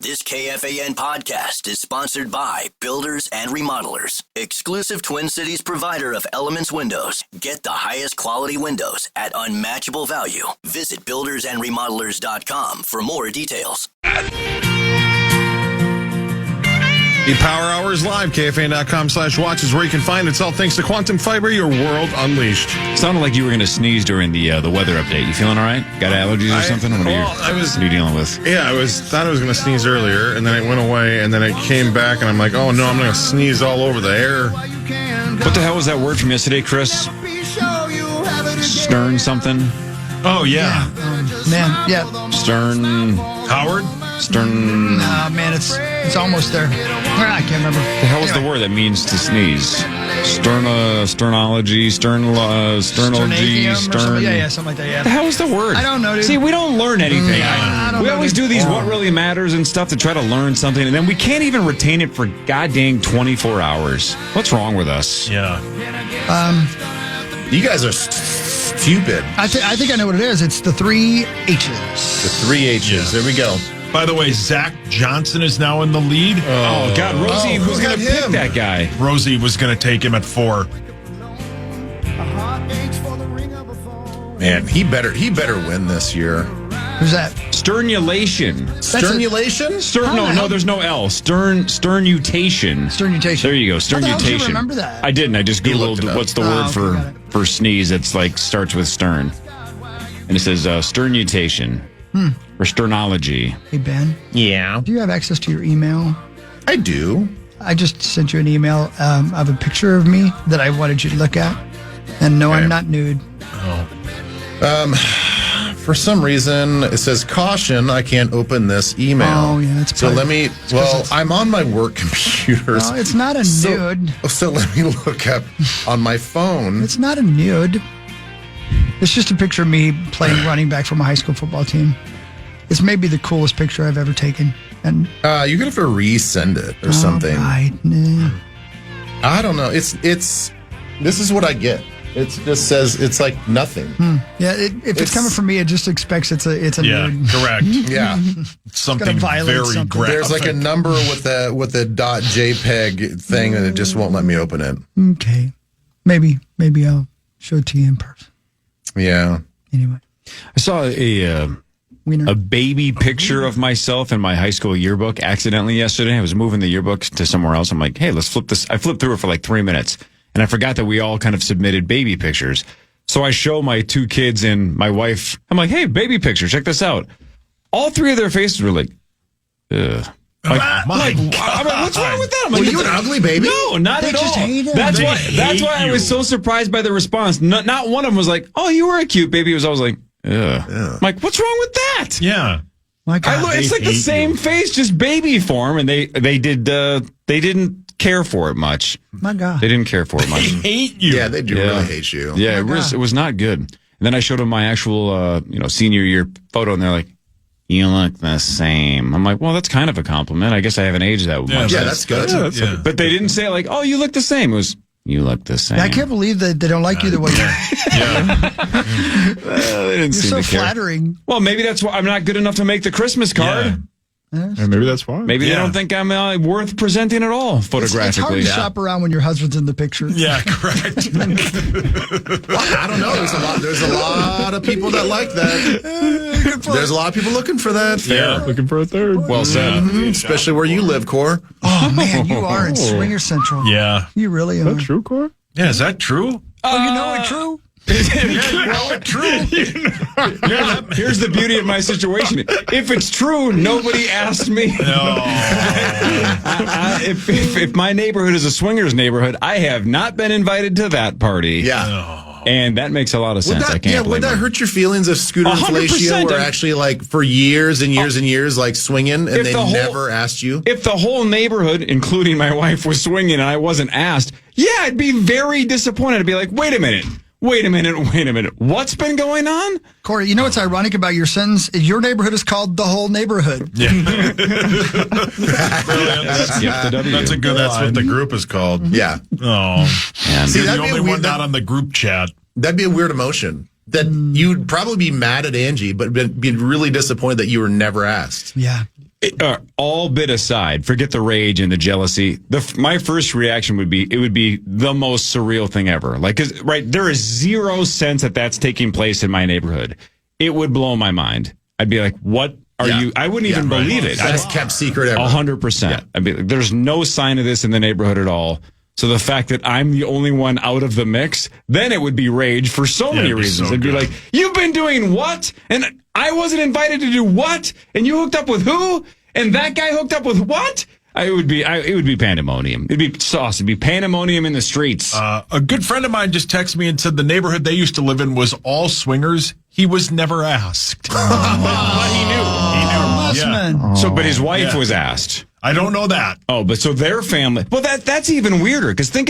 This KFAN podcast is sponsored by Builders and Remodelers, exclusive Twin Cities provider of Elements Windows. Get the highest quality windows at unmatchable value. Visit buildersandremodelers.com for more details. The Power Hour is live. KFAN.com/watch is where you can find it. It's all thanks to Quantum Fiber, your world unleashed. Sounded like you were going to sneeze during the weather update. You feeling all right? Got allergies or something? What are you dealing with? Yeah, thought I was going to sneeze earlier, and then it went away, and then it came back, and I'm like, oh no, I'm going to sneeze all over the air. What the hell was that word from yesterday, Chris? Stern something? Oh, yeah. Man, yeah. Stern... Howard? Stern... Man, it's almost there. I can't remember. The hell is the word that means to sneeze? Sternology, Yeah, something like that, yeah. The hell is the word? I don't know, dude. See, we don't learn anything. We always do these what really matters and stuff to try to learn something, and then we can't even retain it for goddamn 24 hours. What's wrong with us? Yeah. You guys are stupid. I think I know what it is. It's the 3 H's. The 3 H's. Yeah. There we go. By the way, Zach Johnson is now in the lead. Oh God, Rosie was going to pick that guy. Rosie was going to take him at 4. Man, he better win this year. Who's that? Sternulation. Sternulation? No, there's no L. Sternutation. Sternutation. There you go. How the hell did you Sternutation. remember that? I didn't. I just Googled what's the word got it. for sneeze. It's like starts with stern. And it says sternutation. Or sternology. Hey, Ben. Yeah. Do you have access to your email? I do. I just sent you an email of a picture of me that I wanted you to look at. And no, Okay. I'm not nude. For some reason, it says, caution, I can't open this email. Oh, yeah. It's So probably, I'm on my work computer. No, it's not a nude. So let me look up on my phone. It's not a nude. It's just a picture of me playing running back for my high school football team. It's maybe the coolest picture I've ever taken. And You're going to have to resend it or something. Right, nah. I don't know. It's. This is what I get. It just says it's like nothing. Yeah, if it's coming from me, it just expects it's a nude. Correct. Yeah. Something violate very something. graphic. There's like a number with a .jpeg thing, and it just won't let me open it. Okay. Maybe I'll show it to you in person. Yeah. Anyway. I saw a baby picture of myself in my high school yearbook accidentally yesterday. I was moving the yearbook to somewhere else. I'm like, hey, let's flip this. I flipped through it for like 3 minutes, and I forgot that we all kind of submitted baby pictures. So I show my 2 kids and my wife. I'm like, hey, baby picture. Check this out. All 3 of their faces were like, ugh. My I'm like, what's wrong with that? I'm like, Were you an ugly baby? No, not They at all. just hate it. That's They why. That's hate why I you. was so surprised by the response. Not one of them was like, "Oh, you were a cute baby." It was always like, "Ugh." I'm like, what's wrong with that? Yeah. My God. It's like the same face, just baby form, and they didn't care for it much. My God. They didn't care for it much. Hate you. Yeah, they do Yeah. really hate you. Yeah, my it was not good. And then I showed them my actual senior year photo, and they're like, "You look the same." I'm like, well, that's kind of a compliment. I guess I haven't aged that much. Yeah, that's good. Yeah. But they didn't say like, "Oh, you look the same." It was, "You look the same." I can't believe that they don't like you the way you are. They didn't You're seem so to care. flattering. Well, maybe that's why I'm not good enough to make the Christmas card. Yeah. Maybe that's why. Maybe they Yeah. don't think I'm worth presenting at all It's hard photographically. to shop around when your husband's in the picture. Yeah, correct. I don't know. There's a lot of people that like that. There's a lot of people looking for that. Yeah. Looking for a third. Well said. Especially where you live, Core. Oh, man, you are in Swinger Central. Yeah. You really Is are. that true, Cory? Yeah, is that true? Oh, you know it, true? Here's the beauty of my situation. If it's true, nobody asked me. No. If my neighborhood is a swingers neighborhood, I have not been invited to that party. Yeah. And that makes a lot of sense. I can't would blame that them. hurt your feelings if Scooter and 100%. Felicia were actually like for years and years and years like swinging and If they the whole- never asked you? If the whole neighborhood, including my wife, was swinging and I wasn't asked, yeah, I'd be very disappointed. I'd be like, wait a minute. What's been going on? Cory, you know what's ironic about your sentence? Your neighborhood is called the whole neighborhood. Yeah. That's a good. That's what the group is called. Yeah. Oh, And See, you're the that'd be only a weird- one not on the group chat. That'd be a weird emotion. That you'd probably be mad at Angie, but be really disappointed that you were never asked. Yeah. all bit aside, forget the rage and the jealousy. My first reaction would be the most surreal thing ever. Like, 'cause, right, there is zero sense that that's taking place in my neighborhood. It would blow my mind. I'd be like, what are you? I wouldn't even believe it. Best kept secret ever. 100%. I'd be like, there's no sign of this in the neighborhood at all. So the fact that I'm the only one out of the mix, then it would be rage for so many reasons. So It'd be like, you've been doing what? And I wasn't invited to do what? And you hooked up with who? And that guy hooked up with what? It would be pandemonium. It'd be sauce. It'd be pandemonium in the streets. A good friend of mine just texted me and said the neighborhood they used to live in was all swingers. He was never asked. But he knew. Yeah. So, but his wife was asked. I don't know that. Oh, but so their family. Well, that's even weirder. Because think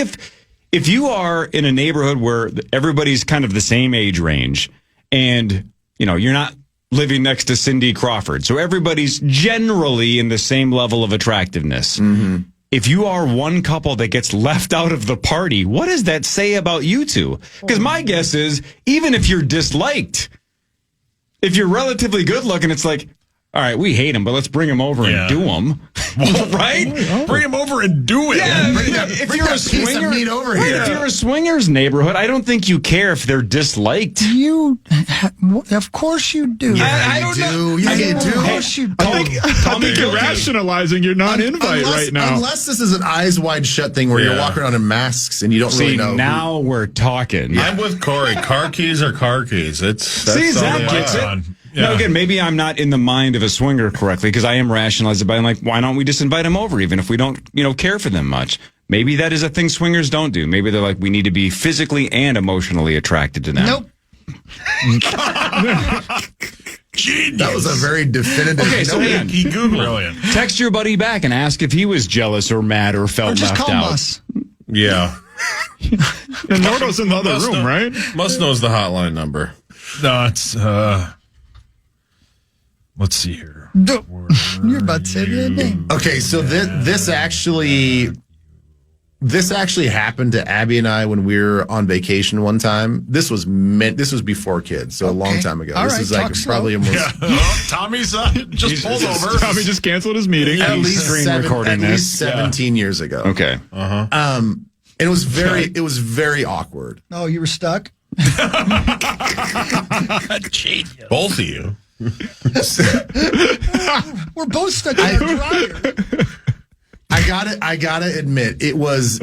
if you are in a neighborhood where everybody's kind of the same age range, and you're not living next to Cindy Crawford, so everybody's generally in the same level of attractiveness. Mm-hmm. If you are one couple that gets left out of the party, what does that say about you two? Because my guess is, even if you're disliked, if you're relatively good looking, it's like, all right, we hate him, but let's bring him over and do him. Right? Bring him over and do it. Yeah, if you're a swinger, meat over here. If you're a swingers neighborhood, I don't think you care if they're disliked. Of course you do. I don't know. Of course you do. I think you're rationalizing your non-invite right now. Unless this is an eyes wide shut thing where you're walking around in masks and you don't really know. Now we're talking. I'm with Cory. Car keys are car keys. Zach gets it. Yeah. Now, again, maybe I'm not in the mind of a swinger correctly because I am rationalized by, I'm like, why don't we just invite them over even if we don't, care for them much? Maybe that is a thing swingers don't do. Maybe they're like, we need to be physically and emotionally attracted to them. Nope. Genius. That was a very definitive. Okay, so he Googled. Brilliant. Text your buddy back and ask if he was jealous or mad or felt just left call out. us. Yeah. And Nordo's in the other room, right? Must knows the hotline number. No, it's let's see here. You're about to say the name. Okay, so this actually happened to Abby and I when we were on vacation one time. This was before kids, so a long time ago. All this right, is like probably almost Tommy's just pulled over. Tommy just canceled his meeting. at least recording this. 17 years ago. Okay. And it was very awkward. Oh, you were stuck? Both of you. We're both stuck in the dryer. I gotta admit, it was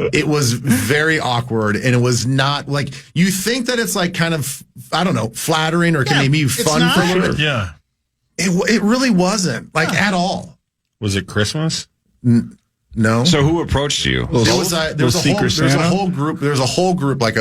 very awkward, and it was not like you think that it's like kind of, I don't know, flattering or can maybe fun for a little bit. Yeah. It really wasn't at all. Was it Christmas? No. So who approached you? There was a whole group like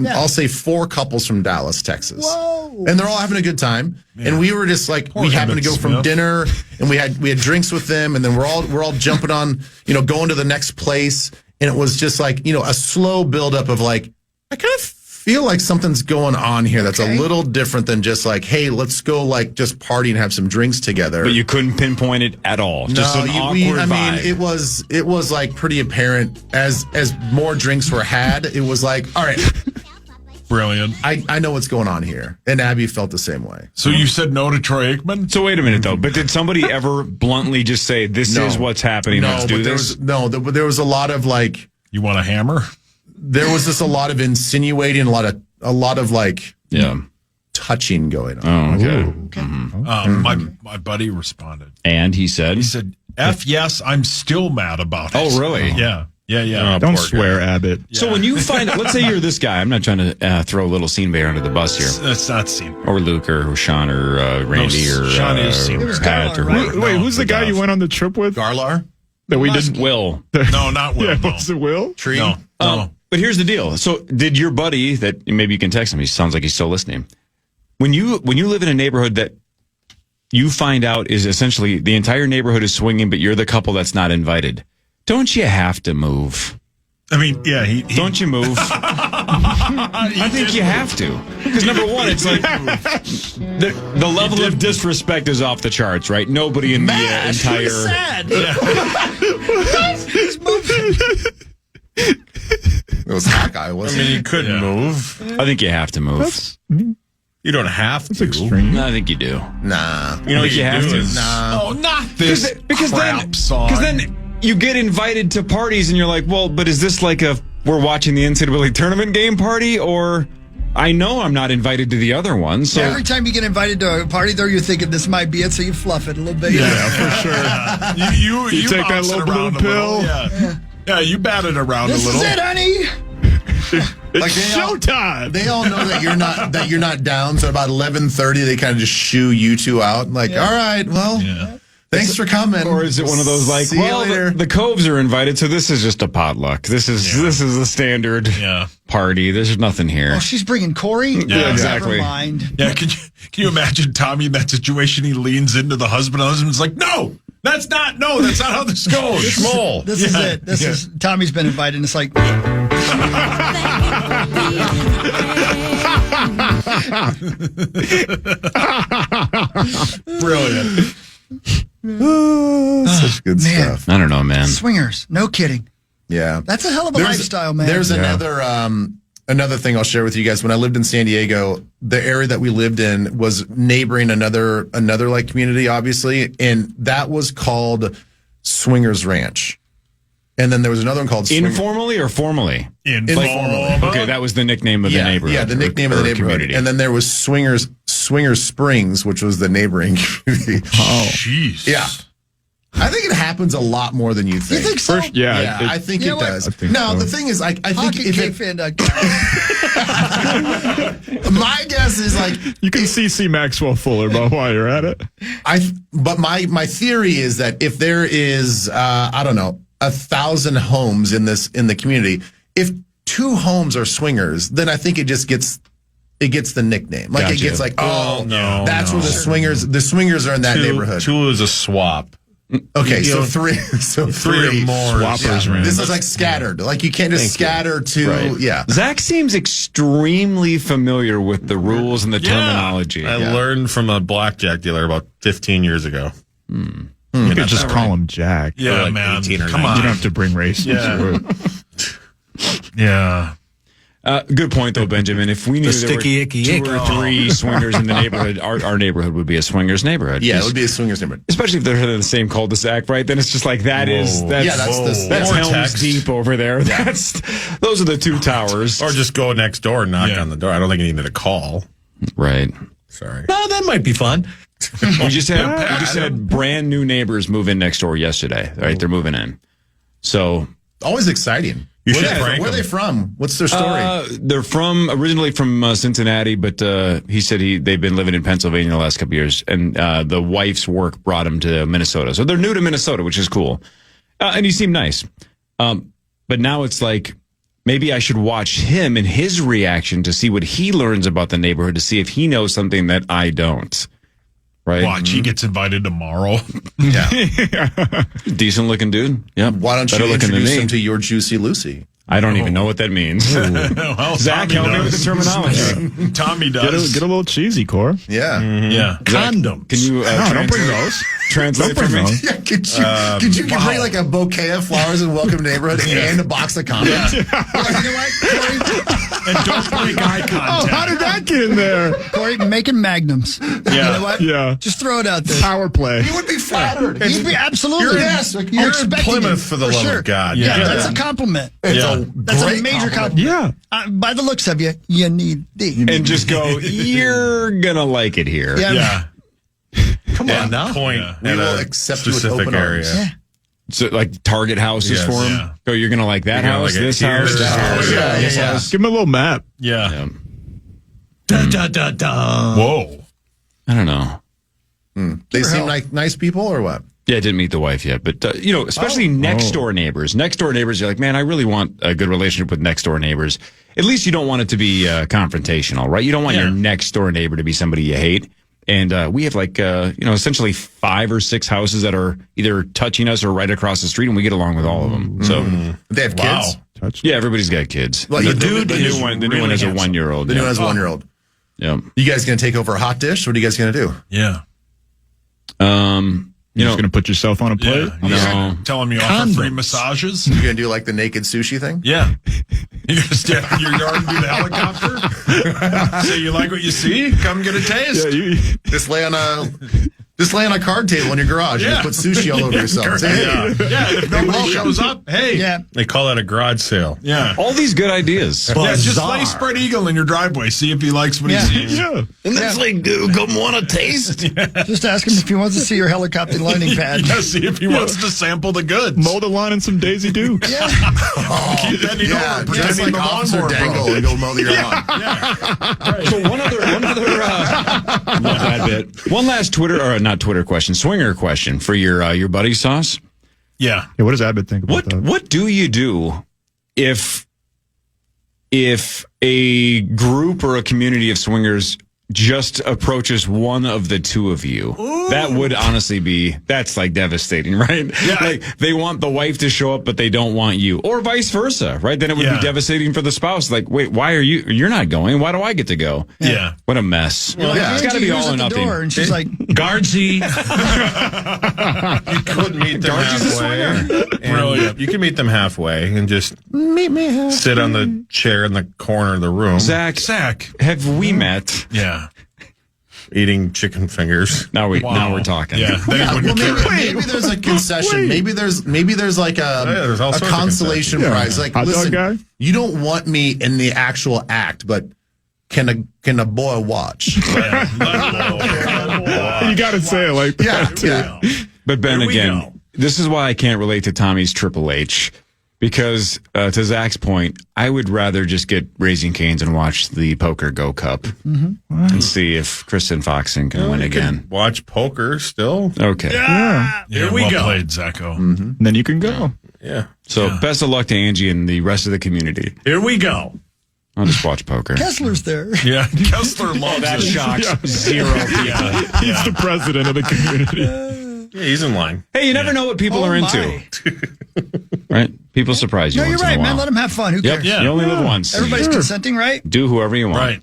I'll say 4 couples from Dallas, Texas. Whoa. And they're all having a good time. Yeah. And we were just like, we happened to go from dinner and we had drinks with them, and then we're all jumping on, going to the next place. And it was just like, a slow buildup of like, I kind of feel like something's going on here that's a little different than just like, hey, let's go like just party and have some drinks together. But you couldn't pinpoint it at all. Just an awkward vibe. I mean, it was like pretty apparent as more drinks were had. It was like, all right, brilliant. I know what's going on here, and Abby felt the same way. So you said no to Troy Aikman? So wait a minute though. But did somebody ever bluntly just say, "This is what's happening"? No, let's do this. There was a lot of like, you want a hammer? There was just a lot of insinuating, a lot of like, touching going on. Oh, okay. Mm-hmm. My buddy responded, and he said, "F yes, I'm still mad about it." Oh, really? Yeah. Oh, don't swear, Abbott. Yeah. So when you find, let's say you're this guy. I'm not trying to throw a little scene bear under the bus here. That's not scene. Or Luke or Sean or Randy or Sean is scene bear. Pat or whoever. Wait, who's the guy you went on the trip with? Garlar? That we didn't. Will. No, not Will. Yeah, was it Will? Tree? No. But here's the deal. So did your buddy that, maybe you can text him, he sounds like he's still listening. When you live in a neighborhood that you find out is essentially the entire neighborhood is swinging, but you're the couple that's not invited, don't you have to move? I mean, yeah, don't you move? I think you have to. Because number one, it's like the level of disrespect is off the charts, right? Nobody in the entire... Sad. It was Hawkeye, wasn't it? I mean, you couldn't move. I think you have to move. You don't have It's to. extreme. No, I think you do. Nah. You know what you have do to. is- Nah. Oh, not this Because crap song. then you get invited to parties and you're like, well, but is this like we're watching the NCAA tournament game party, or I know I'm not invited to the other one. So Every time you get invited to a party, though, you're thinking this might be it, so you fluff it a little bit. Yeah, for sure. You take that bounce it little blue around a little. pill. Yeah, you bat it around This a little. is it, honey. Like Showtime. They all know that you're not down. So about 11:30, they kind of just shoo you two out. Like, all right, well, thanks for coming. or is it one of those like, See you well, later. the Coves are invited, so this is just a potluck. This is the standard party. There's nothing here. Oh, she's bringing Cory? Yeah, exactly. Never mind. Yeah, can you imagine Tommy in that situation? He leans into the husband. The husband's like, no, that's not how this goes. Schmoll. This is it. This is Tommy's been invited, and it's like, Brilliant. Such good man. stuff. I don't know, man. swingers. No kidding. Yeah. That's a hell of a lifestyle, man. There's another thing I'll share with you guys. When I lived in San Diego, the area that we lived in was neighboring another like community, obviously, and that was called Swingers Ranch. And then there was another one called Informally or formally? Informally. Okay, that was the nickname of the neighborhood. Yeah, the nickname of the neighborhood. Community. And then there was Swingers Springs, which was the neighboring community. Jeez. Yeah. I think it happens a lot more than you think. You think so? Yeah, I think it does. No, the thing is, I think if my guess is like You can see Maxwell Fuller while you're at it. But my theory is that if there is I don't know 1,000 homes in the community, if 2 homes are swingers, then I think it just gets the nickname. Like it gets like, oh no, that's where the swingers are in that neighborhood. 2 is a swap. Okay, so 3 or more. Swappers, man. This is like scattered. Like you can't just scatter to Zach seems extremely familiar with the rules and the terminology. I learned from a blackjack dealer about 15 years ago. You could just call him Jack. Yeah, like man. 18 or Come 19. on. You don't have to bring race into it. Yeah. Good point, though, Benjamin. If we knew there were sticky, icky, 2 or 3 swingers in the neighborhood, our neighborhood would be a swingers neighborhood. Yeah, it would be a swingers neighborhood. Especially if they're in the same cul-de-sac, right? Then it's just like that's Helm's Vortex. Deep over there. Those are the 2 towers. Or just go next door and knock on the door. I don't think you need a call. Right. Sorry. No, that might be fun. We just had brand new neighbors move in next door yesterday. Right, they're moving in. So Always exciting. Where are they from? What's their story? they're originally from Cincinnati, but he said they've been living in Pennsylvania the last couple of years, and the wife's work brought them to Minnesota. So they're new to Minnesota, which is cool. And he seemed nice. But now it's like, maybe I should watch him and his reaction to see what he learns about the neighborhood, to see if he knows something that I don't. Right? Watch, he gets invited tomorrow. Yeah. Decent looking dude. Yeah. Why don't you Better looking than introduce me. him to your Juicy Lucy? I don't even know what that means. Well, Zach, help me with the terminology. Tommy does. Get a little cheesy, Cor. Yeah. Yeah. Condoms. Can you Don't bring those. translate for me? Yeah, could you bring like a bouquet of flowers in Welcome Neighborhood and a box of condoms? You know what, Cory? And don't break eye Oh, contact. how did that get in there? Cory, making magnums. You know what? Yeah. Just throw it out there. Power play. He would be flattered. He'd be absolutely. You're in Plymouth, for the love of God. Yeah, Yeah. that's a compliment. It's That's a major compliment. Yeah. By the looks of you, you need the. And just go, you're going to like it here. Yeah. Come on now. Point We at will a accept you with specific open area. arms. Yeah. So, like Target houses Yes, for him. yeah. Go, you're going to like that You're gonna house, like it this here, house, this this house. house. Yeah, this yeah. house. Give him a little map. Yeah. Yeah. Da, da, da, da. Whoa. I don't know. They seem like nice people or what? Yeah, I didn't meet the wife yet, but especially next door neighbors. Next door neighbors, you're like, man, I really want a good relationship with next door neighbors. At least you don't want it to be confrontational, right? You don't want your next door neighbor to be somebody you hate. And we have like essentially 5 or 6 houses that are either touching us or right across the street, and we get along with all of them. So They have kids. yeah, everybody's got kids. Well, the the new one has a 1-year-old. The new one has a 1-year-old. Yeah. You guys going to take over a hot dish? What are you guys going to do? Yeah. You're just going to put yourself on a plate? Yeah. No. Telling me offer free massages? You're going to do like the naked sushi thing? Yeah. You gonna stand in your yard and do the helicopter? Say you like what you see? Come get a taste. Just lay on a card table in your garage and put sushi all over yourself. Say, hey. If nobody shows up, hey. Yeah. They call that a garage sale. Yeah. All these good ideas. Just lay spread eagle in your driveway. See if he likes what he sees. Yeah. And that's like, come want a taste? Just ask him if he wants to see your helicopter landing pad. See if he wants to sample the goods. Mow the lawn in some Daisy Dukes. Yeah. Keep bending over, Just pretending like the Officer lawnmower Dangle broke. and go mow your lawn. So one other love that bit. One last not Twitter question, swinger question for your buddy Sauce. Yeah. What does Abbott think about that? What do you do if a group or a community of swingers just approaches one of the two of you? Ooh. That would honestly that's like devastating, right? Yeah. Like they want the wife to show up, but they don't want you, or vice versa, right? Then it would be devastating for the spouse. Like, wait, why are you're not going? Why do I get to go? Yeah. What a mess. Well, it's got to be all or nothing. And she's like, Guardsy. You could meet them halfway. Brilliant. You can meet them halfway and just sit on the chair in the corner of the room. Zach, have we met? Yeah. Eating chicken fingers. Now we're talking. Yeah. Well, maybe there's a concession. Maybe there's like there's all a sorts of consolation prize. Like, Hot dog listen, guy? you don't want me in the actual act, but can a boy watch? You got to say it like that. Yeah. But Ben, Here we again, go. this is why I can't relate to Tommy's Triple H. Because to Zach's point, I would rather just get Raising Cane's and watch the Poker Go Cup and see if Kristen Foxen can win again. Watch poker still. Okay. Here we well go. played, Zacho. Then you can go. Yeah. So best of luck to Angie and the rest of the community. Here we go. I'll just watch poker. Kessler's there. Yeah. Kessler loves That it. shocks zero people. He's the president of the community. Yeah, he's in line. Hey, you never know what people are into. Right? People surprise you No, you're once in right, a while. man. Let them have fun. Who Yep. cares? You only live once. Everybody's consenting, right? Do whoever you want. Right.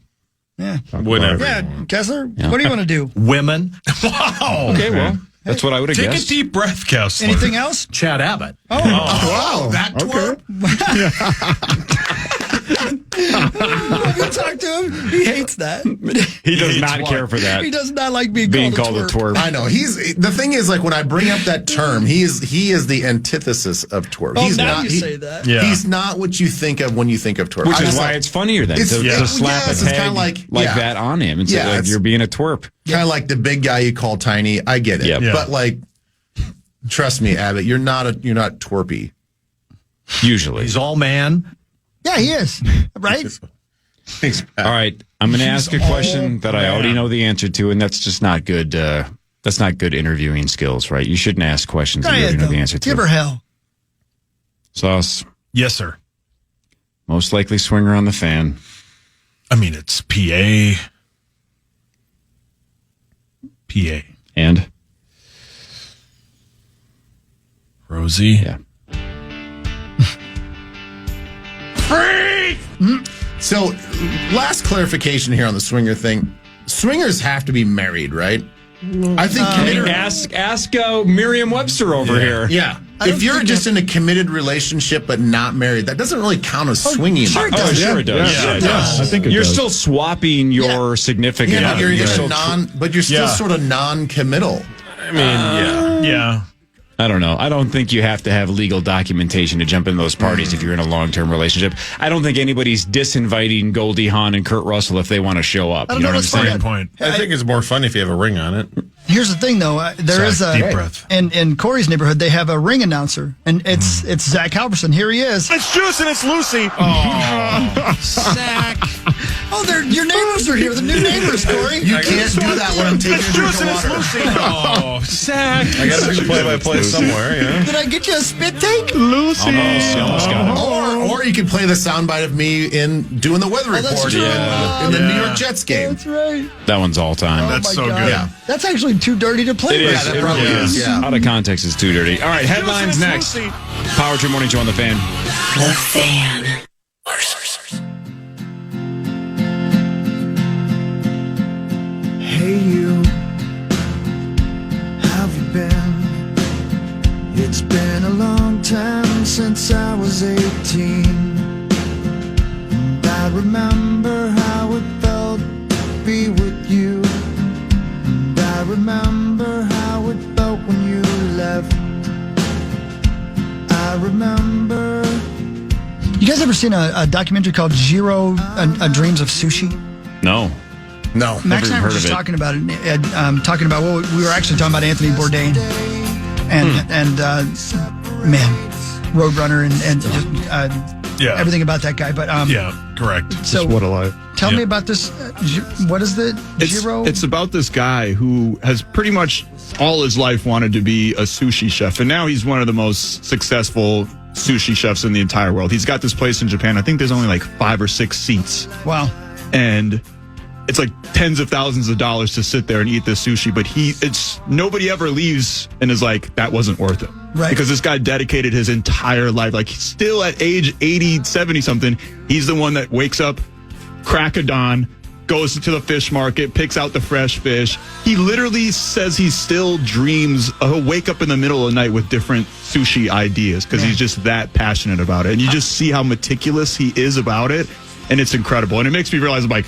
Yeah. Whatever. Yeah, Kessler, what do you want to do? Women. Wow. Okay, well, that's what I would have Take guessed. a deep breath, Kessler. Anything else? Chad Abbott. Wow. That twerp? Have you talked to him? He hates that. He does not care for that. He does not like being called a twerp. I know. The thing is, like, when I bring up that term, he is the antithesis of twerp. Oh, He's now not. you say that. Yeah. He's not what you think of when you think of twerp. Which I is just why like- it's funnier then to slap yes, a it's tag kinda like that on him and say, like, it's you're being a twerp. kind of like the big guy you call tiny. I get it, Yep. Yeah. but like, trust me, Abbott, you're not twerpy. Usually. He's all man. Yeah, he is. Right? All right. I'm going to ask a question that I already know the answer to, and that's just not good. That's not good interviewing skills, right? You shouldn't ask questions that you already know the answer to. Give her hell. Sauce, Yes, sir. most likely swinger on the fan. I mean, it's PA. And? Rosie. Yeah. So, last clarification here on the swinger thing. Swingers have to be married, right? I think committed. Ask Merriam-Webster over here. Yeah. If you're just in a committed relationship but not married, that doesn't really count as swinging. sure it Oh, does. sure it does. Yeah, Yeah, it does. I think it You're does. still swapping your significant Yeah, other. you're still but you're still Yeah. sort of non-committal. I mean, yeah. Yeah. I don't know. I don't think you have to have legal documentation to jump in those parties if you're in a long-term relationship. I don't think anybody's disinviting Goldie Hawn and Kurt Russell if they want to show up. I You don't know know what I'm what's saying? funny. Point. I think it's more fun if you have a ring on it. Here's the thing, though. There is Zach, a deep breath. in Cory's neighborhood. They have a ring announcer, and it's Zach Halverson. Here he is. It's Juice and it's Lucy. Zach. Oh, your neighbors are here. The new neighbors, Cory. You can't do that when I'm taking a drink of water. Oh, Zach. I got to do play-by-play somewhere, you know? Did I get you a spit take? Lucy. Almost got it. Or you can play the soundbite of me in doing the weather that's report true. in the New York Jets game. That's right. That one's all time. That's Oh, my so God. good. Yeah. That's actually too dirty to play It with. is. that It probably really is, yeah. Out of context, it's too dirty. All right, headlines next. Power Trip Morning Show on the Fan. The Fan. Hey you, have you been? It's been a long time since I was 18. remember how it felt to be with you. And I remember how it felt when you left. I remember. You guys ever seen a documentary called Jiro Dreams of Sushi? No. Max and I were just talking about it. Well, we were actually talking about Anthony Bourdain and man, Roadrunner and everything about that guy. But correct. So what a life. Tell me about this. What is the Jiro? It's about this guy who has pretty much all his life wanted to be a sushi chef, and now he's one of the most successful sushi chefs in the entire world. He's got this place in Japan. I think there's only like 5 or 6 seats. Wow. And it's like tens of thousands of dollars to sit there and eat this sushi, but nobody ever leaves and is like, that wasn't worth it. Right. Because this guy dedicated his entire life. Like, still at age 80, 70 something, he's the one that wakes up, crack of dawn, goes to the fish market, picks out the fresh fish. He literally says he still dreams. He'll wake up in the middle of the night with different sushi ideas because he's just that passionate about it. And you just see how meticulous he is about it. And it's incredible. And it makes me realize, like,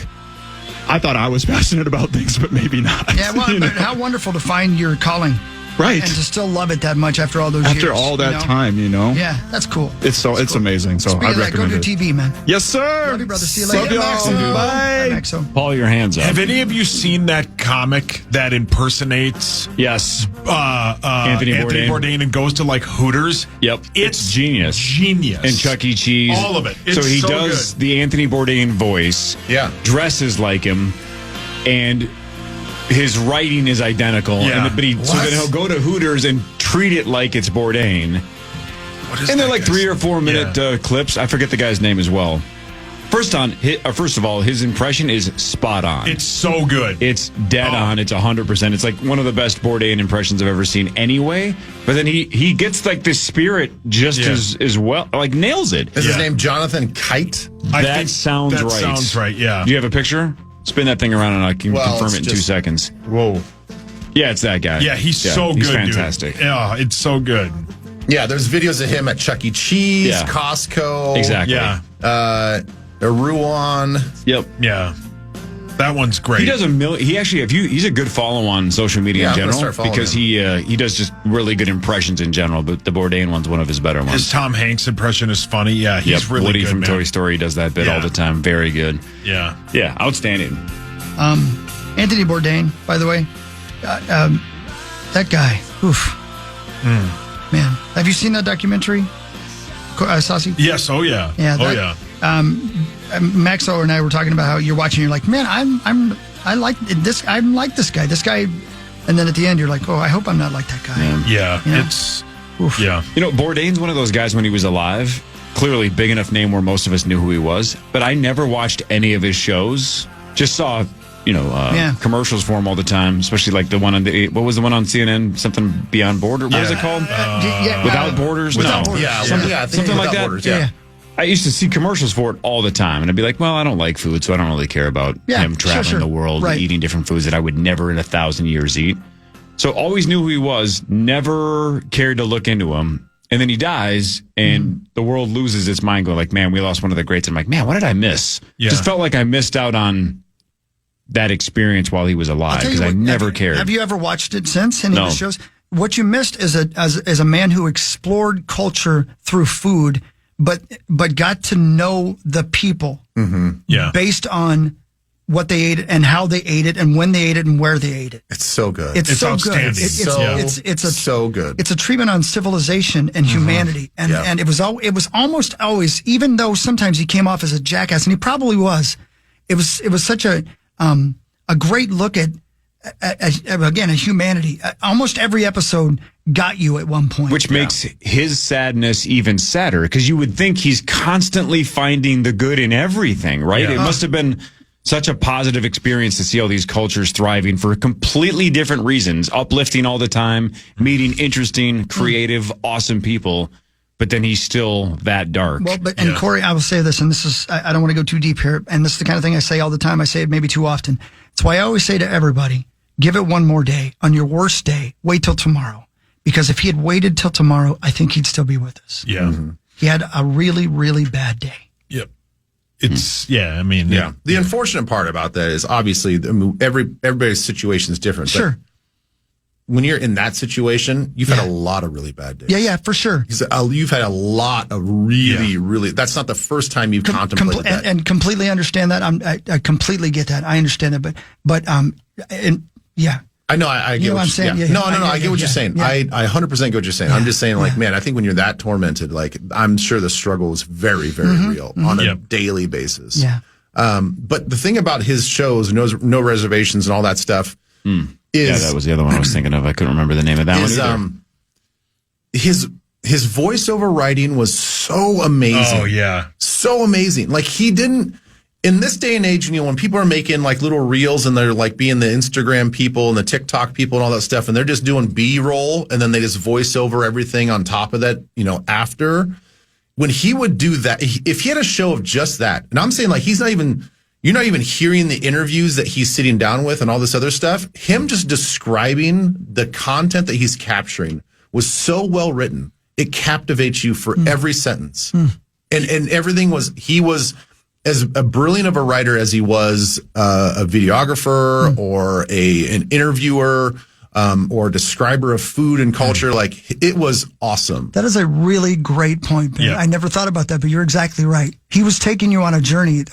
I thought I was passionate about things, but maybe not. Yeah, well, but how wonderful to find your calling. Right. And to still love it that much after all those years. After all that time, Yeah, that's cool. It's cool. amazing. So Speaking I of that, recommend go to it. TV, man. Yes, sir. Love you, brother. See you later. Love y'all. Bye. Bye, Maxo. Paul, your hands up. Have any of you seen that comic that impersonates Yes. Anthony Bourdain and goes to like Hooters? Yep. It's genius. Genius. And Chuck E. Cheese. All of it. It's so he so does good. the Anthony Bourdain voice. Yeah. Dresses like him. And his writing is identical. Yeah. But so then he'll go to Hooters and treat it like it's Bourdain. And they're like 3 or 4 minute clips. I forget the guy's name as well. First of all, his impression is spot on. It's so good. It's dead on. It's 100%. It's like one of the best Bourdain impressions I've ever seen anyway. But then he gets like this spirit just as well. Like nails it. Is his name Jonathan Kite? That sounds right. That sounds right, yeah. Do you have a picture? Spin that thing around and I can confirm it in 2 seconds. Whoa. Yeah, it's that guy. Yeah, he's so good, He's fantastic. dude. Yeah, it's so good. Yeah, there's videos of him at Chuck E. Cheese, Yeah. Costco. Exactly. Yeah. Ruan. Yep. Yeah. That one's great. He does he's a good follow on social media Yeah, in I'm gonna general start following because he does just really good impressions in general, but the Bourdain one's one of his better ones. His Tom Hanks impression is funny. Yeah, he's really Woody good, from man. Toy Story does that bit all the time. Very good. Yeah. Yeah, outstanding. Anthony Bourdain, by the way, that guy. Oof. Man, have you seen that documentary, Saucy? Yes. Oh yeah. Yeah. Oh yeah. Maxo and I were talking about how you're watching. You're like, man, I like this. I'm like this guy. This guy, and then at the end, you're like, oh, I hope I'm not like that guy. Yeah. You know? It's. Oof. Yeah. You know, Bourdain's one of those guys when he was alive. Clearly, big enough name where most of us knew who he was. But I never watched any of his shows. Just saw, commercials for him all the time. Especially like the one on what was the one on CNN? Something Beyond Border. What was it called? Without Borders. Without No. Borders. Yeah, Something like Without that. Borders, yeah. I used to see commercials for it all the time, and I'd be like, well, I don't like food, so I don't really care about him traveling the world and eating different foods that I would never in 1,000 years eat. So always knew who he was, never cared to look into him. And then he dies, and the world loses its mind going like, man, we lost one of the greats. I'm like, man, what did I miss? Yeah. Just felt like I missed out on that experience while he was alive because I never cared. Have you ever watched it since any of No. the shows? What you missed is a man who explored culture through food, but got to know the people based on what they ate and how they ate it and when they ate it and where they ate it. It's so good. It's so outstanding. good. It's so good. It's a treatment on civilization and humanity, and it was almost always, even though sometimes he came off as a jackass, and he probably was. It was such a great look at humanity. Almost every episode got you at one point, Which makes his sadness even sadder because you would think he's constantly finding the good in everything, right? Yeah. It must have been such a positive experience to see all these cultures thriving for completely different reasons, uplifting all the time, meeting interesting, creative, awesome people. But then he's still that dark. Well, and Cory, I will say this, and this is, I don't want to go too deep here, and this is the kind of thing I say all the time. I say it maybe too often. It's why I always say to everybody, give it one more day. On your worst day, wait till tomorrow. Because if he had waited till tomorrow, I think he'd still be with us. Yeah. He had a really, really bad day. Yep. it's I mean, The unfortunate part about that is obviously everybody's situation is different. Sure. But when you're in that situation, you've had a lot of really bad days. Yeah, for sure. You've had a lot of really. That's not the first time you've contemplated that. And completely understand that. I completely get that. I understand it, but I know. I get what I'm saying. No, I get what you're saying. I 100% get what you're saying. I'm just saying, like, man, I think when you're that tormented, like, I'm sure the struggle is very, very real on a daily basis. Yeah. But the thing about his shows, no reservations and all that stuff, is that was the other one I was thinking of. I couldn't remember the name of that one either. His voiceover writing was so amazing. Oh yeah, so amazing. Like, he didn't. In this day and age, when people are making like little reels and they're like being the Instagram people and the TikTok people and all that stuff, and they're just doing B-roll and then they just voice over everything on top of that, after. When he would do that, if he had a show of just that, and I'm saying, like, you're not even hearing the interviews that he's sitting down with and all this other stuff. Him just describing the content that he's capturing was so well written. It captivates you for every sentence. And everything he was as brilliant of a writer as he was a videographer or an interviewer or a describer of food and culture. Like, it was awesome. That is a really great point, Ben. Yeah. I never thought about that, but you're exactly right. He was taking you on a journey.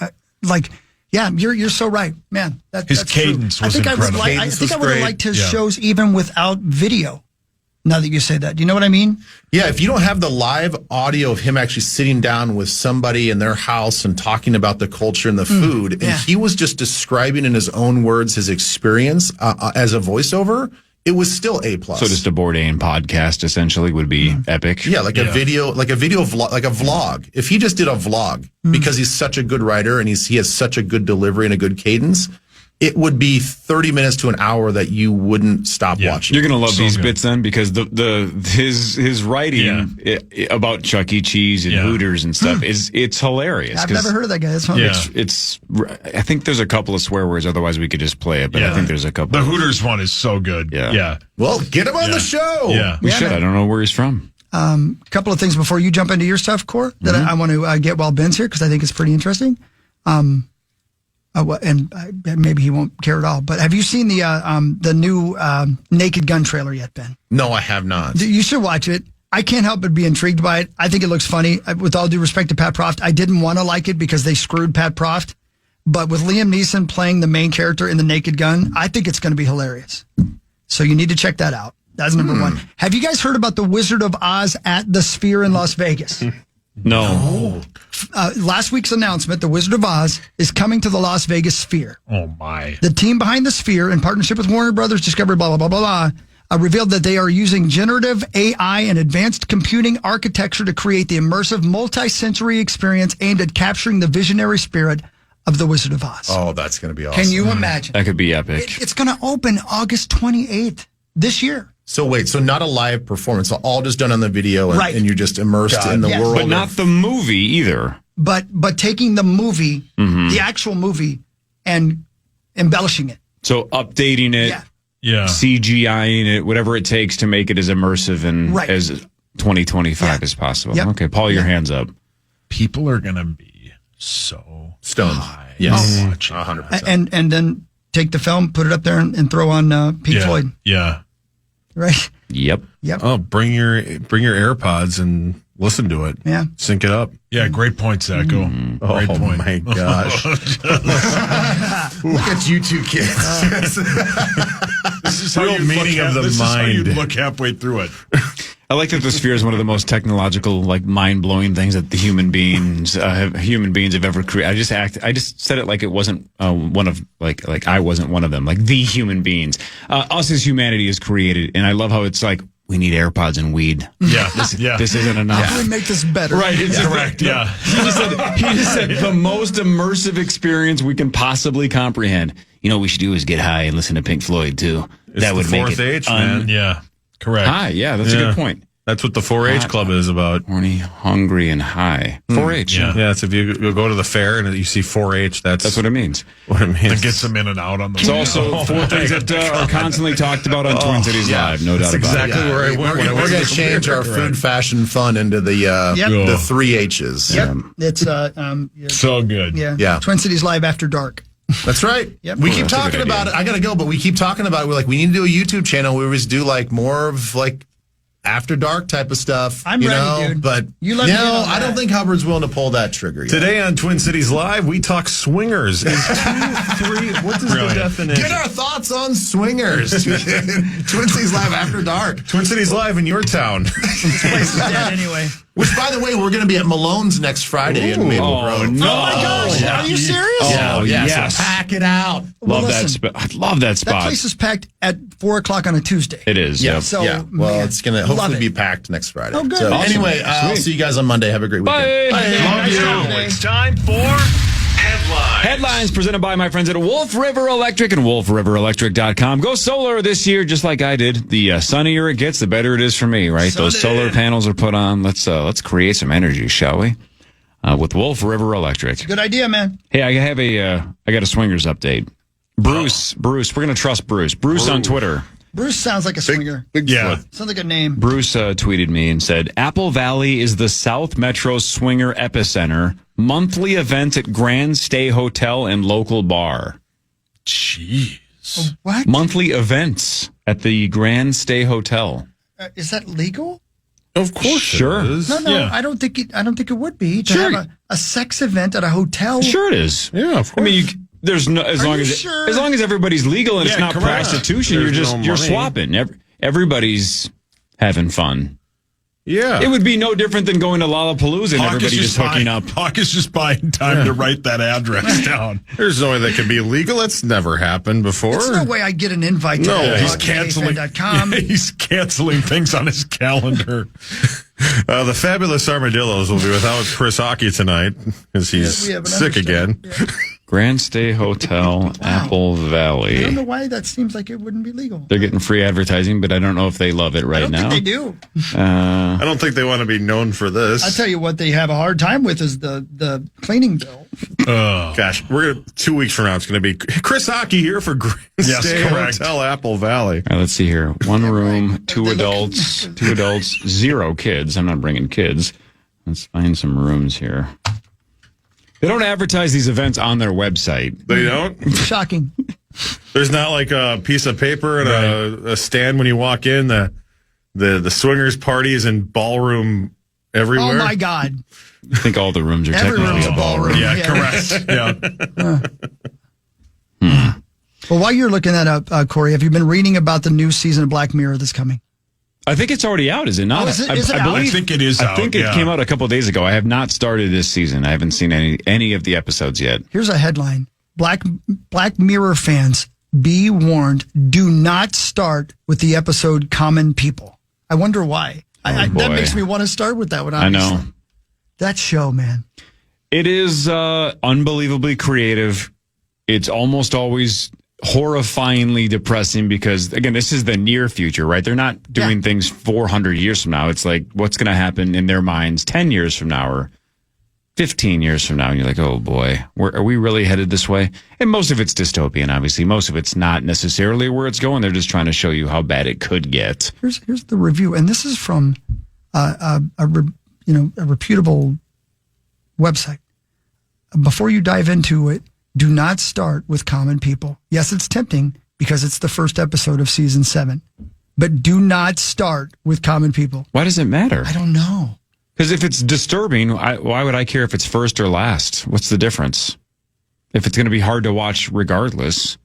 You're so right, man. His cadence was incredible. I think I would have liked his shows even without video. Now that you say that, do you know what I mean? Yeah, if you don't have the live audio of him actually sitting down with somebody in their house and talking about the culture and the food, and he was just describing in his own words his experience as a voiceover, it was still A+. So just a Bourdain podcast essentially would be epic. Yeah, like a video vlog, like a vlog. If he just did a vlog because he's such a good writer and he has such a good delivery and a good cadence, it would be 30 minutes to an hour that you wouldn't stop watching. You're going to love these bits then, because his writing about Chuck E. Cheese and Hooters and stuff it's hilarious. I've never heard of that guy. That's funny. It's I think there's a couple of swear words, otherwise we could just play it, but I think there's a couple. The Hooters one is so good. Yeah. Well, get him on the show. Yeah. We should. Man. I don't know where he's from. A couple of things before you jump into your stuff, Cor, that I want to get while Ben's here, because I think it's pretty interesting. Maybe he won't care at all. But have you seen the new Naked Gun trailer yet, Ben? No, I have not. You should watch it. I can't help but be intrigued by it. I think it looks funny. With all due respect to Pat Proft, I didn't want to like it because they screwed Pat Proft. But with Liam Neeson playing the main character in the Naked Gun, I think it's going to be hilarious. So you need to check that out. That's number one. Have you guys heard about the Wizard of Oz at the Sphere in Las Vegas? No. Last week's announcement, the Wizard of Oz is coming to the Las Vegas Sphere. Oh, my. The team behind the Sphere, in partnership with Warner Brothers Discovery, blah, blah, blah, blah, blah, revealed that they are using generative AI and advanced computing architecture to create the immersive multi-sensory experience aimed at capturing the visionary spirit of the Wizard of Oz. Oh, that's going to be awesome. Can you imagine? That could be epic. It's going to open August 28th this year. So wait, so not a live performance, so all just done on the video, and you're just immersed in the world. But not the movie either. But taking the movie, the actual movie, and embellishing it. So updating it, Yeah. CGIing it, whatever it takes to make it as immersive and as 2025 as possible. Yep. Okay, Paul, your hands up. People are going to be so stoned. Yes. 100%. And then take the film, put it up there, and throw on Pink Floyd. Yeah. Right? Yep. Oh, bring your AirPods and listen to it. Yeah. Sync it up. Yeah, great point, Zacho. Great point. My gosh. Look at you two kids. This is how Real you meaning of the mind. Is how you look halfway through it. I like that the Sphere is one of the most technological, like mind-blowing things that the human beings have ever created. I just said it like it wasn't one of like I wasn't one of them. Like the human beings, us as humanity is created, and I love how it's like we need AirPods and weed. Yeah, this isn't enough. How do we make this better? Right, it's correct. Yeah, he just said the most immersive experience we can possibly comprehend. You know what we should do is get high and listen to Pink Floyd too. That would make it man. Yeah. Correct. Hi, yeah, that's a good point. That's what the 4-H club is about. Horny, hungry, and high. 4-H. Yeah, so if you go to the fair and you see 4-H, that's what it means. What it means. That gets them in and out on the It's also 4 things that are constantly talked about on Twin Cities Live, no doubt about exactly it. where I went. when I We're went going to to the change fair. our food, fashion, fun into the 3 H's. Yep. It's so good. Yeah. Twin Cities Live After Dark. That's right. Yep. We Cool. keep That's a talking good about it. I got to go, but we keep talking about it. We're like, we need to do a YouTube channel. We always do like more of like after dark type of stuff. I'm ready, dude. But You let me in on I don't that. think Hubbard's willing to pull that trigger yet. Today on Twin Cities Live, we talk swingers. Is 2, 3, what is the definition? Get our thoughts on swingers. Twin Cities Live After Dark. Twin Cities Live in your town. This place is dead anyway. Which, by the way, we're going to be at Malone's next Friday in Maple Grove. no. Oh my gosh! Are you serious? Oh, yes. So pack it out. Love listen, that spot. I love that That spot. place is packed at 4:00 on a Tuesday. It is. Yeah. Yep. So, Well, man, it's going to love hopefully it. be packed next Friday. Oh, good. So, Awesome. anyway, I'll see you guys on Monday. Have a great weekend. Bye. Nice job, Dave. It's time for Headlines. Headlines presented by my friends at Wolf River Electric and wolfriverelectric.com. Go solar this year just like I did. The sunnier it gets, the better it is for me, right? Those solar panels are put on. Let's create some energy, shall we? With Wolf River Electric. Good idea, man. Hey, I have I got a swingers update. Bruce, we're going to trust Bruce. Bruce on Twitter. Bruce sounds like a swinger. Yeah. Sounds like a name. Bruce tweeted me and said, Apple Valley is the South Metro swinger epicenter. Monthly event at Grand Stay Hotel and local bar. Jeez. What? Monthly events at the Grand Stay Hotel. Is that legal? Of course, Sure. it is. No, Yeah. I don't think it would be to Sure. have a sex event at a hotel. Sure it is. Yeah, of course. I mean, there's no as Are long you as sure? as long as everybody's legal and it's Yeah, not correct. prostitution, There's you're no you're money. swapping. Everybody's having fun. yeah. It would be no different than going to Lollapalooza and everybody just hooking up. Hawk is just buying time to write that address down. There's no way that could be illegal. That's never happened before. There's no way I get an invite to No, that. He's canceling. KFAN.com. Yeah, he's canceling things on his calendar. The Fabulous Armadillos will be without Chris Hockey tonight because he's we have an sick again. understudy. Grand Stay Hotel, Apple I don't Valley. know why that seems like it wouldn't be legal. They're getting free advertising, but I don't know if they love it I right don't now. think they do. I don't think they want to be known for this. I tell you what they have a hard time with is the cleaning bill. Gosh, 2 weeks from now, it's going to be Chris Hockey here for Grand Yes, Stay correct. Hotel Apple Valley. All right, let's see here. One room, two adults, 0 kids. I'm not bringing kids. Let's find some rooms here. They don't advertise these events on their website. They don't? Shocking. There's not like a piece of paper and a stand when you walk in. The swingers party is in ballroom everywhere. Oh my God. I think all the rooms are Every technically room's a a ballroom. ballroom. Yeah, correct. Yeah. Well, while you're looking that up, Corey, have you been reading about the new season of Black Mirror that's coming? I think it's already out, is it not? Oh, is it out? I think it is I out, think it yeah. came out a couple of days ago. I have not started this season. I haven't seen any of the episodes yet. Here's a headline. Black Mirror fans, be warned, do not start with the episode Common People. I wonder why. That boy. makes me want to start with that one, I obviously. know. That show, man. It is unbelievably creative. It's almost always horrifyingly depressing because, again, this is the near future, right? They're not doing things 400 years from now. It's like what's going to happen in their minds 10 years from now or 15 years from now. And you're like, oh, boy, are we really headed this way? And most of it's dystopian, obviously. Most of it's not necessarily where it's going. They're just trying to show you how bad it could get. Here's the review, and this is from a reputable website. Before you dive into it, do not start with Common People. Yes, it's tempting because it's the first episode of season 7, but do not start with Common People. Why does it matter? I don't know. Because if it's disturbing, why would I care if it's first or last? What's the difference? If it's going to be hard to watch regardless.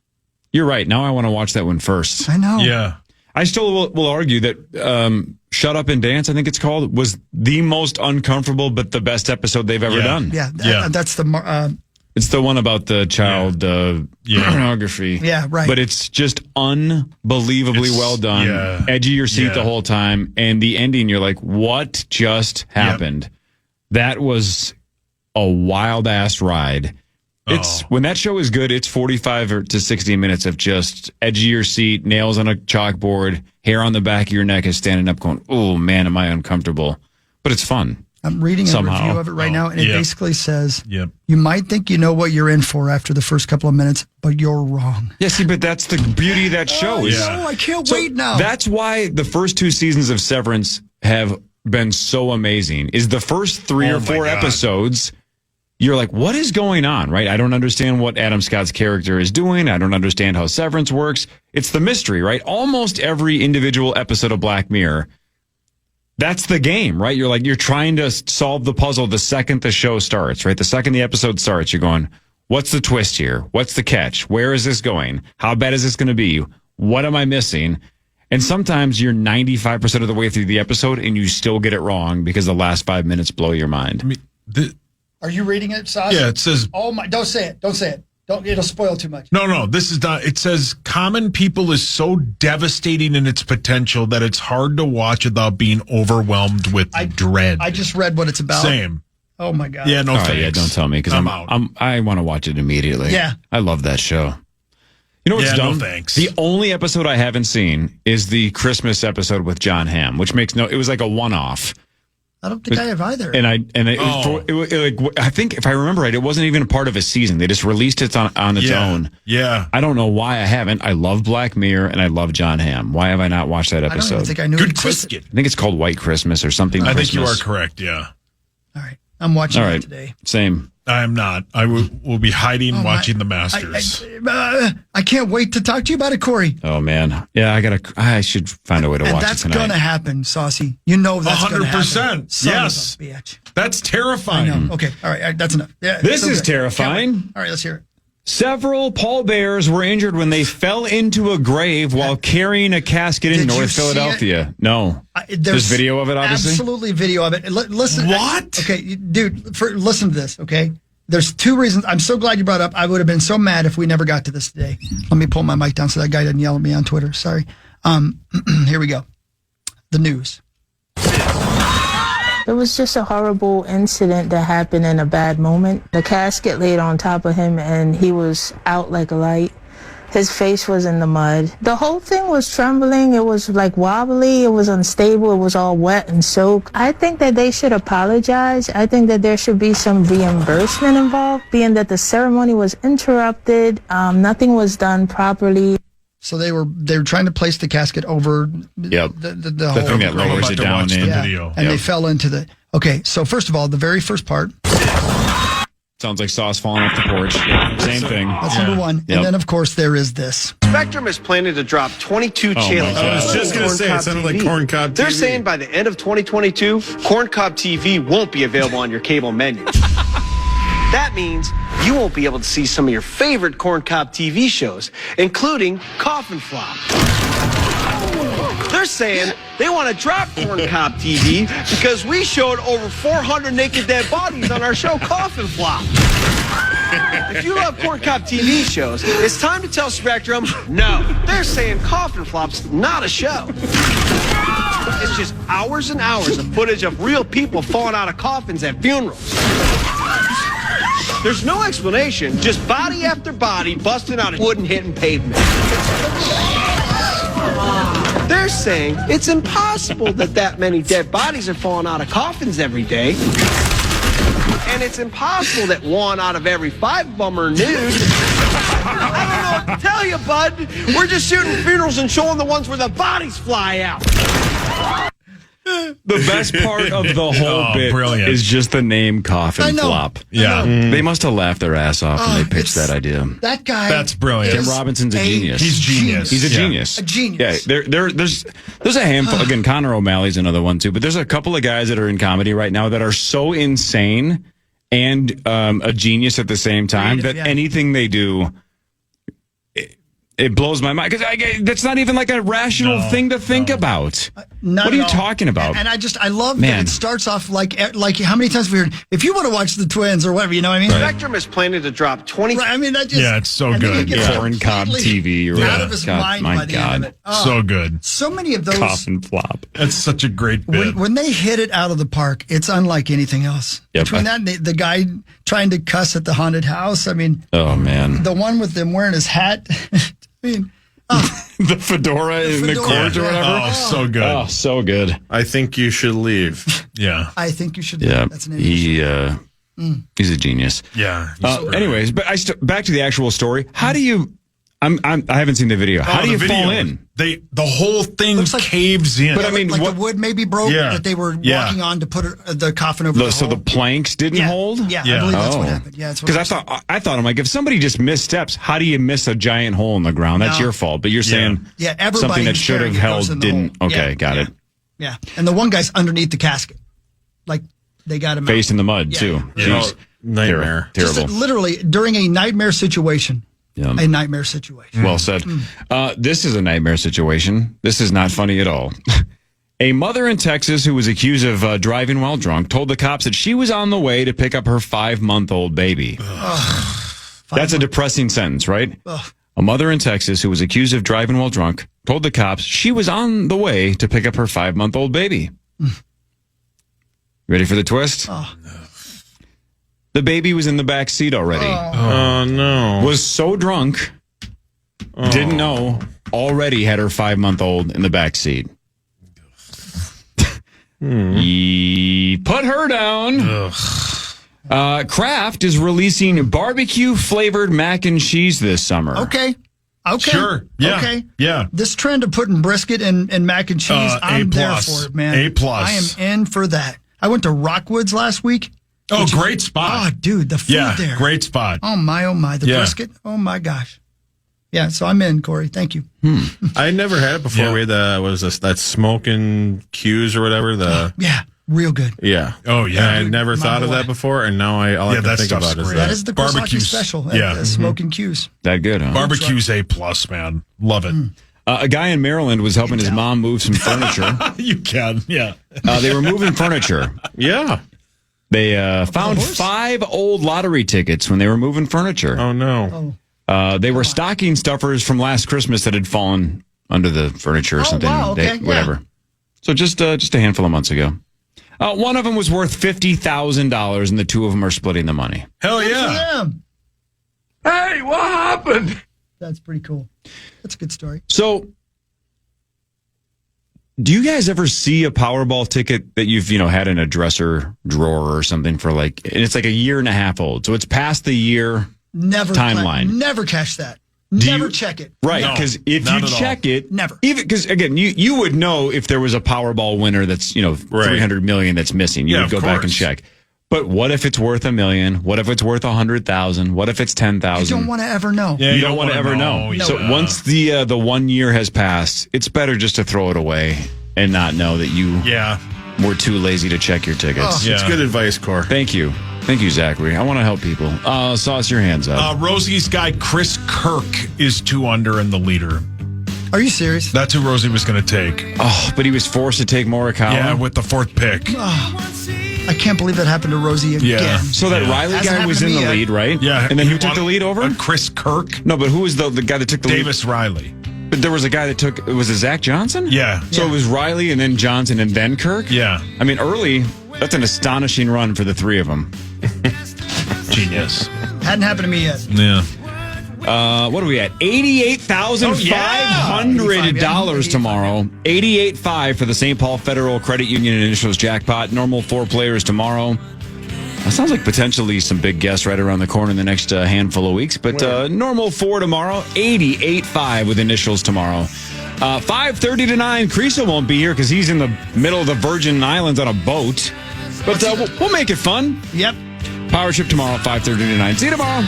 You're right. Now I want to watch that one first. I know. Yeah. I still will argue that Shut Up and Dance, I think it's called, was the most uncomfortable but the best episode they've ever done. Yeah, that's the It's the one about the child pornography. Yeah, right. But it's just unbelievably well done. yeah. Edge of your seat Yeah. the whole time. And the ending, you're like, what just happened? That was a wild ass ride. It's when that show is good, it's 45 to 60 minutes of just edge of your seat, nails on a chalkboard, hair on the back of your neck is standing up going, oh man, am I uncomfortable? But it's fun. I'm reading somehow. a review of it right now, and it basically says, Yep. you might think you know what you're in for after the first couple of minutes, but you're wrong. Yeah, see, but that's the beauty of that show. I can't wait now. That's why the first 2 seasons of Severance have been so amazing, is the first 3 or 4 episodes, you're like, what is going on, right? I don't understand what Adam Scott's character is doing. I don't understand how Severance works. It's the mystery, right? Almost every individual episode of Black Mirror, that's the game, right? You're trying to solve the puzzle the second the show starts, right? The second the episode starts, you're going, what's the twist here? What's the catch? Where is this going? How bad is this going to be? What am I missing? And sometimes you're 95% of the way through the episode and you still get it wrong because the last 5 minutes blow your mind. I mean, Are you reading it, Sasha? Yeah, it says. Oh my! Don't say it. Don't say it. It'll spoil too much. No, this is not. It says Common People is so devastating in its potential that it's hard to watch without being overwhelmed with dread. I just read what it's about. Same. Oh my God. Yeah, no All thanks. right, yeah, don't tell me because I want to watch it immediately. Yeah. I love that show. You know what's Yeah, no dumb? thanks. The only episode I haven't seen is the Christmas episode with John Hamm, which makes it was like a one-off. I don't think I have either. I think if I remember right, it wasn't even a part of a season. They just released it on its own. Yeah. I don't know why I haven't. I love Black Mirror and I love John Hamm. Why have I not watched that I don't episode? even think I knew. Good it existed. Casket. I think it's called White Christmas or something. I think you are Christmas. correct. Yeah. All right, I'm watching All it right. today. Same. I am not. I will be hiding watching the Masters. I can't wait to talk to you about it, Cory. Oh man. Yeah, I should find a way to And watch that's it tonight. gonna happen, Saucy. You know that's 100%. gonna happen. Son Yes. of a bitch. That's I terrifying. know. Okay. All right. That's enough. Yeah, This so is good. terrifying. Can't wait. All right. Let's hear it. Several pallbearers were injured when they fell into a grave while carrying a casket in Did you North see Philadelphia. No. There's video of it, obviously? Absolutely video of it. Listen. What? Okay, dude, listen to this, okay? There's 2 reasons. I'm so glad you brought it up. I would have been so mad if we never got to this today. Let me pull my mic down so that guy doesn't yell at me on Twitter. Sorry. Here we go. The news. It was just a horrible incident that happened in a bad moment. The casket laid on top of him and he was out like a light. His face was in the mud. The whole thing was trembling. It was like wobbly. It was unstable. It was all wet and soaked. I think that they should apologize. I think that there should be some reimbursement involved, being that the ceremony was interrupted. Nothing was done properly. So they were trying to place the casket over the whole thing that lowers it down in. Video. And they fell into the. Okay, so first of all, the very first part. Sounds like sauce falling off the porch. Same thing. That's number one. Yep. And then, of course, there is this. Spectrum is planning to drop 22 channels. I was just going to say, it sounded like Corn Cob TV. They're saying by the end of 2022, Corn Cob TV won't be available on your cable menu. That means you won't be able to see some of your favorite Corn Cob TV shows, including Coffin Flop. They're saying they want to drop Corn Cob TV because we showed over 400 naked dead bodies on our show Coffin Flop. If you love Corn Cob TV shows, it's time to tell Spectrum, no. They're saying Coffin Flop's not a show. It's just hours and hours of footage of real people falling out of coffins at funerals. There's no explanation, just body after body busting out of wood and hitting pavement. They're saying it's impossible that many dead bodies are falling out of coffins every day. And it's impossible that 1 out of every 5 of them are nude. I don't know what to tell you, bud. We're just shooting funerals and showing the ones where the bodies fly out. The best part of the whole bit brilliant. is just the name Coffin Flop. Yeah. They must have laughed their ass off when they pitched that idea. That guy. That's brilliant. Tim Robinson's a genius. He's genius. He's a genius. A genius. Yeah, there's a handful. Again, Connor O'Malley's another one too. But there's a couple of guys that are in comedy right now that are so insane and a genius at the same time Creative, that anything they do, It blows my mind because that's not even like a rational thing to think about. What are you talking about? And I love that it starts off like how many times we heard, if you want to watch the Twins or whatever, you know what I mean? Right. Spectrum is planning to drop 20. Right, I mean, that just, it's so good. Corn cob TV or out of his mind by the end of it. Oh, so good. So many of those. Coffin flop. That's such a great bit. When they hit it out of the park, it's unlike anything else. Yep. Between that and the guy trying to cuss at the haunted house, I mean. Oh, man. The one with them wearing his hat. I mean. The fedora in the court or whatever. Oh, so good. Oh, so good. I think you should leave. Yeah. I think you should leave. Yeah. That's an image. He's a genius. Yeah. Anyways, but back to the actual story. How do you? I haven't seen the video. How do you fall in? The whole thing caves in. But I mean, the wood maybe broke that they were walking on to put the coffin over. So the planks didn't hold. Yeah, I believe that's what happened. Yeah, because I thought I'm like, if somebody just missteps, how do you miss a giant hole in the ground? That's your fault. But you're saying something that should have held didn't. Okay, got it. Yeah, and the one guy's underneath the casket, like they got him face in the mud too. Nightmare. Terrible. Just literally during a nightmare situation. Yeah. A nightmare situation. Well said. This is a nightmare situation. This is not funny at all. A mother in Texas who was accused of driving while drunk told the cops that she was on the way to pick up her 5-month-old baby. That's a depressing sentence, right? A mother in Texas who was accused of driving while drunk told the cops she was on the way to pick up her 5-month-old baby. Ready for the twist? The baby was in the back seat already. Oh, no. Was so drunk, didn't know, already had her 5-month-old in the back seat. Put her down. Kraft is releasing barbecue-flavored mac and cheese this summer. Okay. Sure. Yeah. Okay. Yeah. This trend of putting brisket and mac and cheese, I'm there for it, man. A+. I am in for that. I went to Rockwoods last week. Oh, great spot. Oh, dude, the food there. Great spot. Oh, my. The brisket. Oh, my gosh. Yeah, so I'm in, Corey. Thank you. I never had it before. We had that smoking Q's or whatever. Yeah, real good. Yeah. Oh, yeah. I never thought of that before, and now all I can think about is that is the barbecue special. The smoking Q's. That good, huh? Barbecue's A+, man. Love it. A guy in Maryland was helping his mom move some furniture. You can, yeah. They were moving furniture. Yeah. They found 5 old lottery tickets when they were moving furniture. Oh, no. They were stocking stuffers from last Christmas that had fallen under the furniture or something. Wow, okay, whatever. So just a handful of months ago. One of them was worth $50,000, and the two of them are splitting the money. Hell yeah. Hey, what happened? That's pretty cool. That's a good story. So, do you guys ever see a Powerball ticket that you've had in a dresser drawer or something for and it's like a year and a half old, so it's past the year timeline. Never cash that. Never check it. Right, because if you check it, never. Even because again, you would know if there was a Powerball winner that's 300 million that's missing. You would go back and check. But what if it's worth $1 million? What if it's worth 100,000? What if it's 10,000? You don't want to ever know. Yeah, you don't want to ever know. So once the 1 year has passed, it's better just to throw it away and not know that you were too lazy to check your tickets. It's good advice, Cor. Thank you, Zachary. I want to help people. Sauce your hands up. Rosie's guy Chris Kirk is 2 under in the leader. Are you serious? That's who Rosie was going to take. Oh, but he was forced to take Morikawa. Yeah, with the 4th pick. I can't believe that happened to Rosie again. Yeah. So that Riley guy was in the lead, right? Yeah. And then who took the lead over? Chris Kirk. No, but who was the guy that took the lead? Davis Riley. But there was a guy that took, was it Zach Johnson? Yeah. So it was Riley and then Johnson and then Kirk? Yeah. I mean, early, that's an astonishing run for the three of them. Genius. Hadn't happened to me yet. Yeah. What are we at? $88,500 tomorrow. $88,500 for the St. Paul Federal Credit Union Initials jackpot. Normal 4 players tomorrow. That sounds like potentially some big guests right around the corner in the next handful of weeks. But normal 4 tomorrow. $88,500 with initials tomorrow. 5:30 to 9. Creasy won't be here because he's in the middle of the Virgin Islands on a boat. But we'll make it fun. Yep. Power Trip tomorrow, 5:30 to 9. See you tomorrow.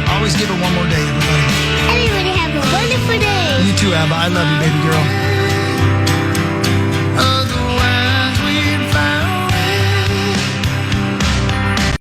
Always give it one more day, everybody. Everybody have a wonderful day. You too, Abba. I love you, baby girl.